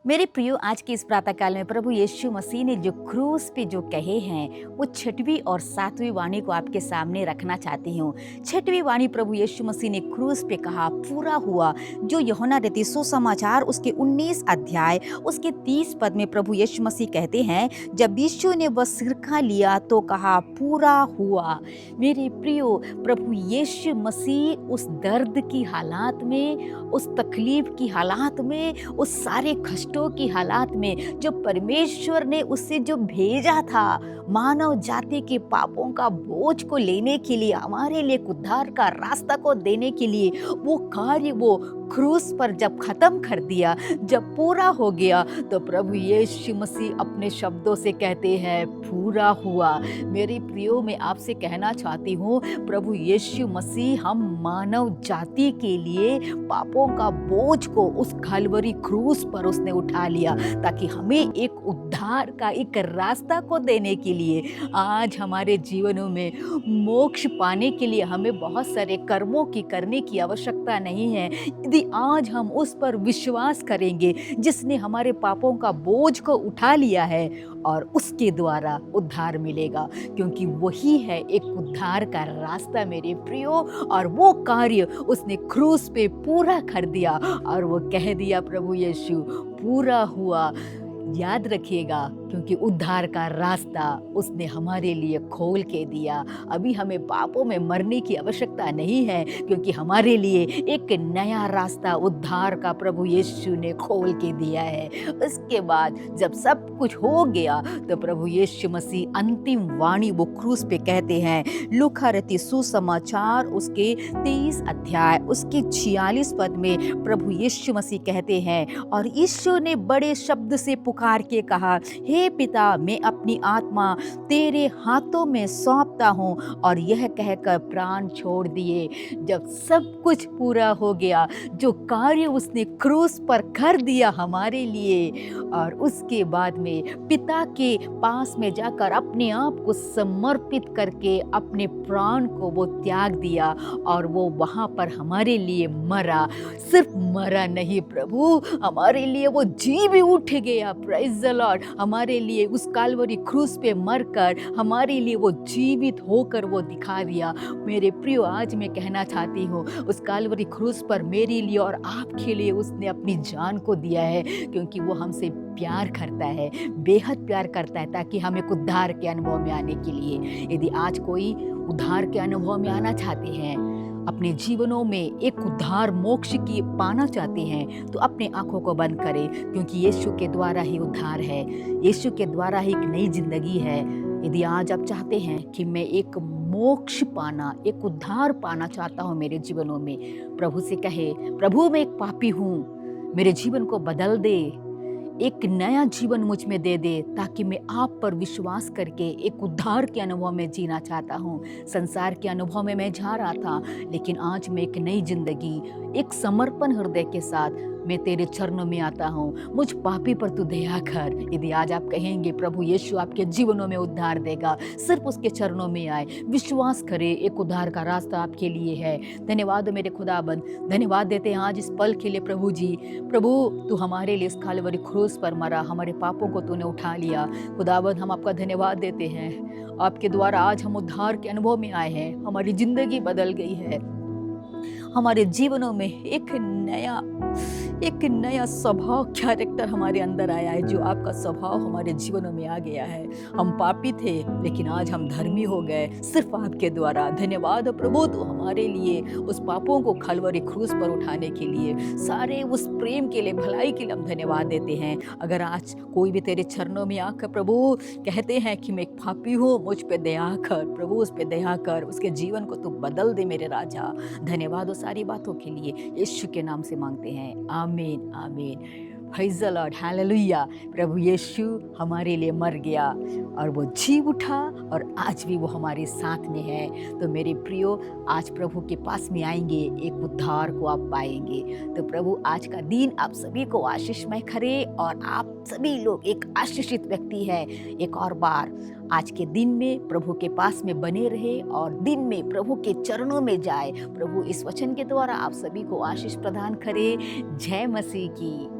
मेरे प्रियो, आज के इस प्रातःकाल में प्रभु यीशु मसीह ने जो क्रूस पे जो कहे हैं वो छठवीं और सातवीं वाणी को आपके सामने रखना चाहती हूँ। छठवीं वाणी प्रभु यीशु मसीह ने क्रूस पे कहा पूरा हुआ, जो यूहन्ना रचित सुसमाचार उसके 19 अध्याय उसके 30 पद में प्रभु यीशु मसीह कहते हैं, जब यीशु ने वह सिरका लिया तो कहा पूरा हुआ। मेरे प्रियो, प्रभु यीशु मसीह उस दर्द की हालात में, उस तकलीफ की हालात में, उस सारे कष्टों की हालात में जो परमेश्वर ने उससे जो भेजा था मानव जाति के पापों का बोझ को लेने के लिए, हमारे लिए उद्धार का रास्ता को देने के लिए, वो कार्य वो क्रूस पर जब खत्म कर दिया, जब पूरा हो गया, तो प्रभु यीशु मसीह अपने शब्दों से कहते हैं पूरा हुआ। मेरे प्रियो, मैं आपसे कहना चाहती हूँ, प्रभु यीशु मसीह हम मानव जाति के लिए पापों का बोझ को उस कलवरी क्रूस पर उसने उठा लिया, ताकि हमें एक उद्धार का एक रास्ता को देने के लिए, आज हमारे जीवनों में मोक्ष पाने के लिए हमें बहुत सारे कर्मों की करने की आवश्यकता नहीं है। यदि आज हम उस पर विश्वास करेंगे जिसने हमारे पापों का बोझ को उठा लिया है, और उसके द्वारा उद्धार मिलेगा, क्योंकि वही है एक उद्धार का रास्ता मेरे प्रियो। और वो कार्य उसने क्रूस पे पूरा कर दिया, और वो कह दिया प्रभु यीशु पूरा हुआ। याद रखिएगा, क्योंकि उद्धार का रास्ता उसने हमारे लिए खोल के दिया। अभी हमें पापों में मरने की आवश्यकता नहीं है, क्योंकि हमारे लिए एक नया रास्ता उद्धार का प्रभु यीशु ने खोल के दिया है। उसके बाद जब सब कुछ हो गया, तो प्रभु यीशु मसीह अंतिम वाणी वो क्रूस पे कहते हैं। लूका रचित सुसमाचार उसके 23 अध्याय उसके 46 पद में प्रभु यीशु मसीह कहते हैं, और यीशु ने बड़े शब्द से पुकार के कहा, हे पिता, मैं अपनी आत्मा तेरे हाथों में सौंपता हूँ। और यह कहकर प्राण छोड़ दिए। जब सब कुछ पूरा हो गया, जो कार्य उसने क्रूस पर कर दिया हमारे लिए, और उसके बाद में पिता के पास में जाकर अपने आप को समर्पित करके अपने प्राण को वो त्याग दिया, और वो वहाँ पर हमारे लिए मरा। सिर्फ मरा नहीं प्रभु, हमारे लिए वो जी भी उठ गया। Praise the Lord. हमारे लिए उस काल्वरी क्रूस पे मरकर हमारे लिए वो जीवित होकर वो दिखा दिया। मेरे प्रियो, आज मैं कहना चाहती हूँ, उस काल्वरी क्रूस पर मेरे लिए और आपके लिए उसने अपनी जान को दिया है, क्योंकि वो हमसे प्यार करता है, बेहद प्यार करता है, ताकि हम एक उद्धार के अनुभव में आने के लिए। यदि आज कोई उद्धार के अनुभव में आना चाहते हैं, अपने जीवनों में एक उद्धार मोक्ष की पाना चाहते हैं, तो अपने आंखों को बंद करें, क्योंकि यीशु के द्वारा ही उद्धार है, यीशु के द्वारा ही एक नई जिंदगी है। यदि आज आप चाहते हैं कि मैं एक मोक्ष पाना, एक उद्धार पाना चाहता हूँ मेरे जीवनों में, प्रभु से कहे, प्रभु मैं एक पापी हूँ, मेरे जीवन को बदल दे, एक नया जीवन मुझ में दे दे, ताकि मैं आप पर विश्वास करके एक उद्धार के अनुभव में जीना चाहता हूँ। संसार के अनुभव में मैं जा रहा था, लेकिन आज मैं एक नई जिंदगी, एक समर्पण हृदय के साथ मैं तेरे चरणों में आता हूँ। मुझ पापी पर तू दया कर। यदि आज आप कहेंगे, प्रभु यीशु आपके जीवनों में उद्धार देगा, सिर्फ उसके चरणों में आए, विश्वास करें, एक उद्धार का रास्ता आपके लिए है। धन्यवाद मेरे खुदाबंद, धन्यवाद देते हैं आज इस पल के लिए प्रभु जी। प्रभु, तू हमारे लिए इस काल्वरी क्रूस पर मरा, हमारे पापों को तूने उठा लिया। खुदाबंद, हम आपका धन्यवाद देते हैं, आपके द्वारा आज हम उद्धार के अनुभव में आए हैं, हमारी जिंदगी बदल गई है, हमारे जीवनों में एक नया स्वभाव, कैरेक्टर हमारे अंदर आया है, जो आपका स्वभाव हमारे जीवनों में आ गया है। हम पापी थे, लेकिन आज हम धर्मी हो गए, सिर्फ आपके द्वारा। धन्यवाद प्रभु, तो हमारे लिए उस पापों को कलवरी क्रूस पर उठाने के लिए, सारे उस प्रेम के लिए, भलाई के लिए हम धन्यवाद देते हैं। अगर आज कोई भी तेरे चरणों में आकर प्रभु कहते हैं कि मैं एक पापी हूँ, मुझ पे दया कर प्रभु, उस पे दया कर, उसके जीवन को तू बदल दे मेरे राजा। धन्यवाद सारी बातों के लिए, यीशु के नाम से मांगते हैं, आमीन आमीन। प्रेज़ द लॉर्ड, हालेलुया। प्रभु यीशु हमारे लिए मर गया और वो जी उठा, और आज भी वो हमारे साथ में है। तो मेरे प्रियो, आज प्रभु के पास में आएंगे, एक उद्धार को आप पाएंगे। तो प्रभु आज का दिन आप सभी को आशीषमय करे, और आप सभी लोग एक आशीषित व्यक्ति है। एक और बार आज के दिन में प्रभु के पास में बने रहे, और दिन में प्रभु के चरणों में जाए। प्रभु इस वचन के द्वारा आप सभी को आशीष प्रदान करे। जय मसीह की।